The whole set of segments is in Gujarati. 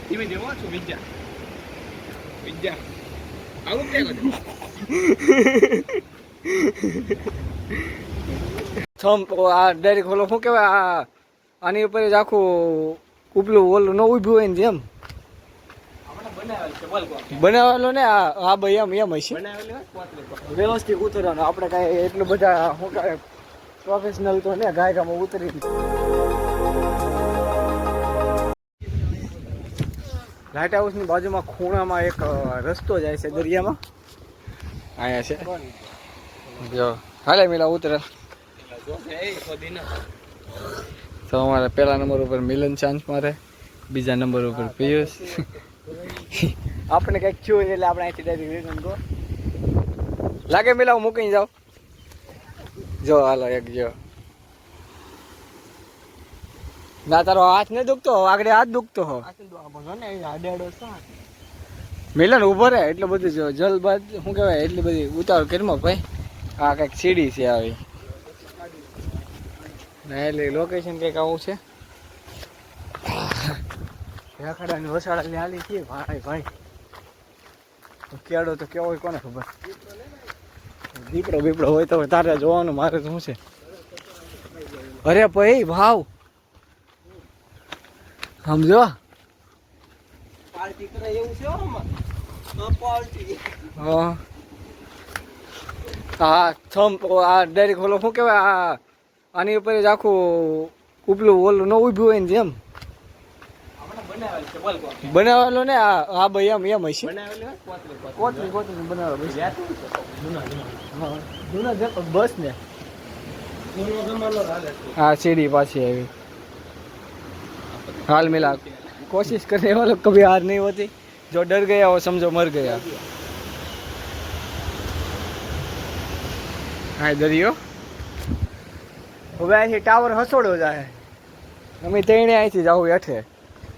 ધીમે ધીમે વાંચો વિદ્યા વિદ્યા આવું ક્યાં કરે થમ આ ડાયરેક્ટ ઓલો શું કહેવાય આ આની ઉપર જ આખું ઉપલું ઓલું ન ઊભું હોય ને જેમ બનાવેલો ને આ ભાઈ એમ હશે વ્યવસ્થિત ઉતરવાનું. આપણે કાંઈ એટલું બધા શું કહે પ્રોફેશનલ તો ને ગાયકામાં ઉતરી. લાઇટ હાઉસની બાજુમાં ખૂણામાં એક રસ્તો જાય છે દરિયામાં. અહીંયા છે જો હાલે મિલા ઉતરે. તો અમારે પહેલા નંબર ઉપર મિલન ચાન્સ મારે, બીજા નંબર ઉપર પિયુષ. આપણે કંઈક થયું એટલે આપણે અહીંથી ડાયરેક્ટ રિટર્ન ગો લાગે મિલા હું મૂકીને જાઉં. જો હાલો એક જો ના તારો હાથ નહીં દુખતો આગળ હાથ દુખતો હો મિલન ઉભો રહે એટલે બધું જો જલબાદ શું કહેવાય એટલી બધી ઉતાવળ કરીમાં ભાઈ. આ કંઈક સીડી છે આવી ના એટલે લોકેશન કંઈક આવું છે. રાખડાની વસાડાની હાલી છે ભાઈ ભાઈ. કેળો તો કેવો હોય કોને ખબર. દીપડો બીપડો હોય તો તારે જોવાનું મારે તો શું છે. અરે ભાઈ ભાવ સમજો હા થમ આ ડાયરેક્ટ ઓલો શું કહેવાય આ આની ઉપર જ આખું ઉપલું ઓલું ન ઊભું હોય ને જેમ બનાવેલો ને આ ભાઈ એમ હશે કોતરી કોતરી બનાવેલો જૂના બસ ને હા સીડી પાછી આવી. हाल मिला कोशिश करने वालों कभी हार नहीं होती. जो डर गया वो समझो मर गया. હા દરિયો હવે અહીંથી ટાવર હસોડો જાય. અમે તેણે અહીંથી જવું હેઠે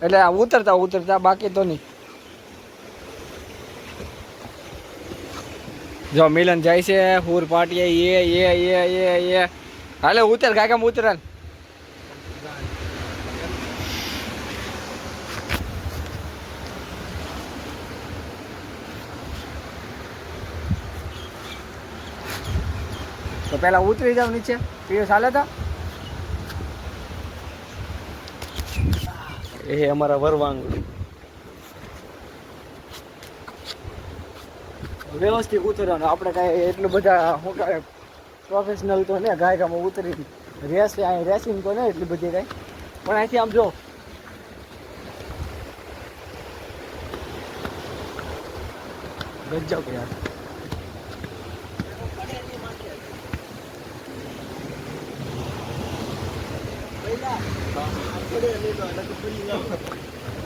એટલે આ ઉતરતા ઉતરતા બાકી તો નહીં. જો મિલન જાય છે ફૂર પાટીએ એ હાલે ઉતર કાકામાં ઉતરાલ. તો પેલા ઉતરી જાવ નીચે. પિયુષ હાલે તા એ અમારા વરવાંગડું વ્યવસ્થિત ઉતરવાનું. આપણે કાંઈ એટલું બધા શું કહે પ્રોફેશનલ તો ને ગાયકામાં ઉતરી રેસ અહીં રેસિંગ તો ને એટલી બધી કાંઈ પણ અહીંથી આમ જો ગજબ યાર.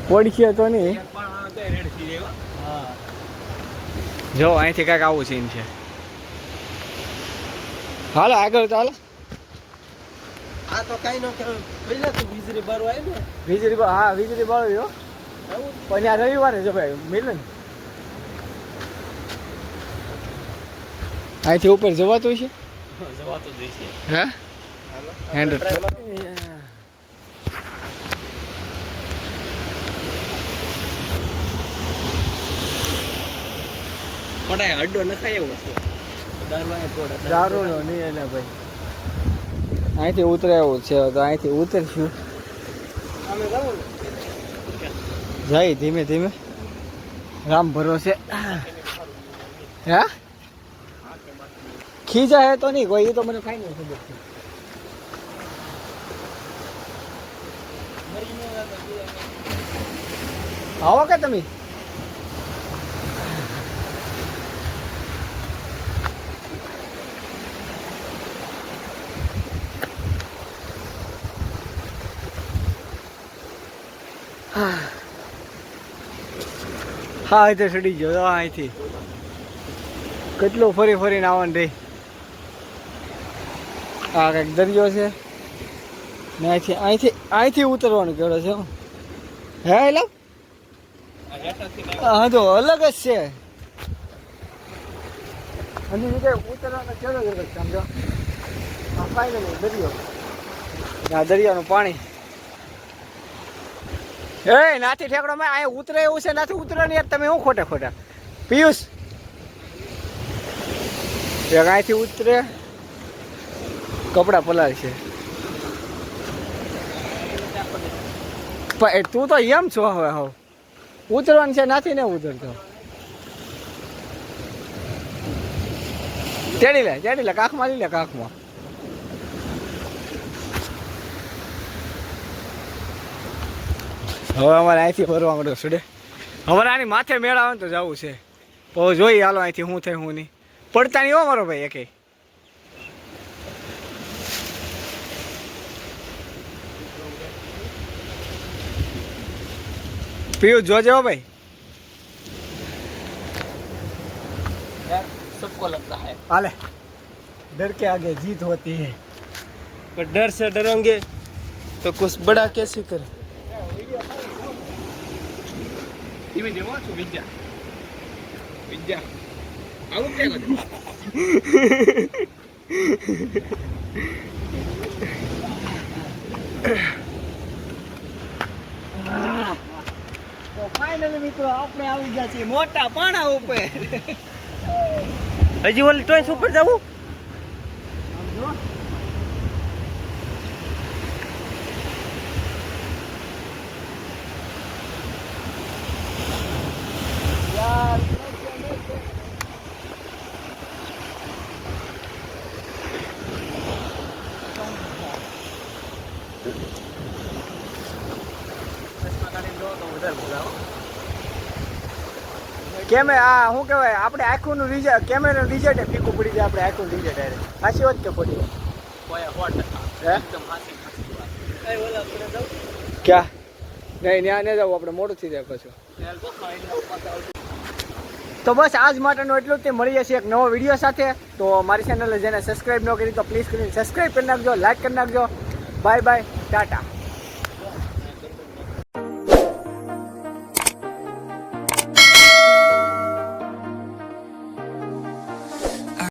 પડશે તો નહીં. જો અહીંથી કાંઈક આવું સીન છે. હાલો આગળ ચાલો. આ તો કઈ નો પહેલા તો વીજળી બારો આવી ને વીજળી હા વીજળી બાળ્યો પણ આ રવિવારે જો ભાઈ મિલન અહીંથી ઉપર જવાતું છે. જવાતો જ છે હે હેન્ડ પડાય અડ્ડો નખાય એવું છે. દારૂનો નહીં એટલે ભાઈ અહીંથી ઉતરે એવું છે. તો અહીંથી ઉતરશું જાય ધીમે ધીમે રામ ભરોસે. હે ખીજા હે તો નહીં કોઈ એ તો મને કાંઈ નહીં ખબર છે. આવો કે તમે હા અહીંથી ચડી ગયો. અહીંથી કેટલું ફરી ફરીને આવવાનું રહી. આ કંઈક દરિયો છે ને અહીંથી અહીંથી અહીંથી ઉતરવાનું કેવડો છે. હે એટલે હા તો અલગ જ છે. અને ઉતરવાનો કેવડો જ સમજો. આ ફાઇનલ દરિયો આ દરિયાનું પાણી એ નાથી ઠેકડો માં અહીંયા ઉતરે એવું છે નાથી ઉતરે ને યાર તમે શું ખોટા ખોટા પિયુષ એક અહીંથી ઉતરે કપડા પલાળ છે તું તો એમ છો હવે હવે ઉતરવાનું છે નાથી ને ઉતરતો ચેડી લે કાખમાં લઈ લે કાખમાં હવે અમારે અહીંથી ફરવા માંડો સુડે અમારે આની માથે મેળાવે તો જવું છે તો જોઈએ હાલો અહીંથી શું થાય શું નહીં પડતા નહીં હો મારો ભાઈ એકે પિયુષ જોજે હો ભાઈ सबको लगता है हाले डर के आगे जीत होती है पर डर से डरोगे तो कुछ बड़ा कैसे करे તો ફાઇનલી મિત્રો આપણે આવી ગયા છીએ મોટા પાણા ઉપર હજી ઓલી ટોઈસ ઉપર જવું કેમે આ શું કહેવાય આપણે આખું નું રિઝલ્ટ કેમેરાનું રિઝલ્ટ ફીકું પડી જાય આપણે આખું રિઝલ્ટ ડાયરેક્ટ સાચી વાત કે ખોટી ક્યાં નહીં ત્યાં નહીં જવું આપણે મોડું થઈ જાય પાછું તો બસ આજ માટેનું એટલું જ તે મળીએ છીએ એક નવો વિડીયો સાથે તો મારી ચેનલને જેને સબસ્ક્રાઈબ ન કરી તો પ્લીઝ કરીને સબસ્ક્રાઈબ કરી નાખજો લાઈક કરી નાખજો બાય બાય ટાટા